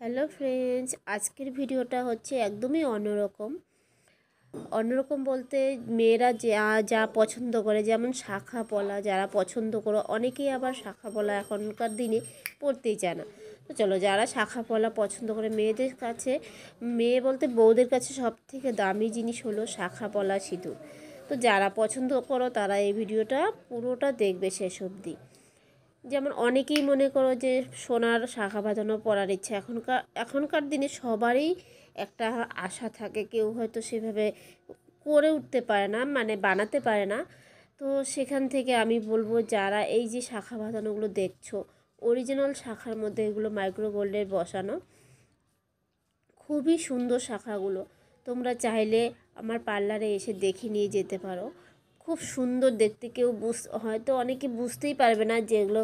Hello friends, আজকের ভিডিওটা হচ্ছে একদমই অন্যরকম বলতে মেয়েরা যা যা পছন্দ করে, যেমন শাখা পলা যারা পছন্দ করে, অনেকেই আবার শাখা পলা এখনকার দিনে পরতেই চায় না। তো চলো, যারা শাখা পলা পছন্দ করে, মেয়েদের কাছে, মেয়ে বলতে বউদের কাছে সব থেকে দামি জিনিস হলো শাখা পলা সিঁদুর। তো যারা পছন্দ করো তারা এই ভিডিওটা পুরোটা দেখবে শেষ অবধি। যেমন অনেকেই মনে করো যে সোনার শাখা বাঁধানো পরার ইচ্ছা, এখনকার দিনে সবারই একটা আশা থাকে। কেউ হয়তো সেভাবে করে উঠতে পারে না, মানে বানাতে পারে না। তো সেখান থেকে আমি বলবো, যারা এই যে শাখা বাঁধানোগুলো দেখছো, অরিজিনাল শাখার মধ্যে এগুলো মাইক্রো গোল্ডের বসানো, খুবই সুন্দর শাখাগুলো। তোমরা চাইলে আমার পার্লারে এসে দেখে নিয়ে যেতে পারো। খুব সুন্দর দেখতে। কেউ হয়তো অনেকে বুঝতেই পারবে না যে এগুলো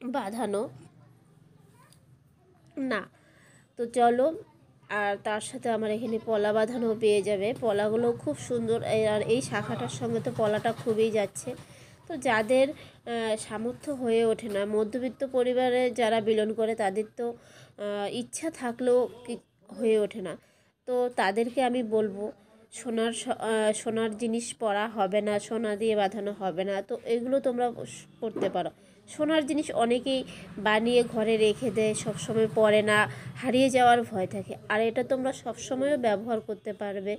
বাঁধানো না। তো চলো, আর তার সাথে আমার এখানে পলা বাঁধানো পেয়ে যাবে। পলাগুলো খুব সুন্দর, আর এই শাখাটার সঙ্গে তো পলাটা খুবই যাচ্ছে। তো যাদের সামর্থ্য হয়ে ওঠে না, মধ্যবিত্ত পরিবারে যারা বিলং করে, তাদের তো ইচ্ছা থাকলেও হয়ে ওঠে না। তো তাদেরকে আমি বলবো, সোনার জিনিস পরা হবে না, সোনা দিয়ে বাঁধানো হবে না। তো এগুলো তোমরা করতে পারো। সোনার জিনিস অনেকেই বানিয়ে ঘরে রেখে দেয়, সবসময় পরে না, হারিয়ে যাওয়ার ভয় থাকে। আর এটা তোমরা সবসময়ও ব্যবহার করতে পারবে,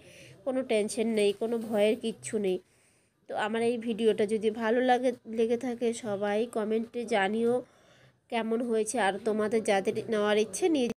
কোনো টেনশন নেই, কোনো ভয়ের কিচ্ছু নেই। তো আমার এই ভিডিওটা যদি ভালো লেগে থাকে, সবাই কমেন্টে জানিও কেমন হয়েছে। আর তোমাদের যাদের নেওয়ার ইচ্ছে নিয়ে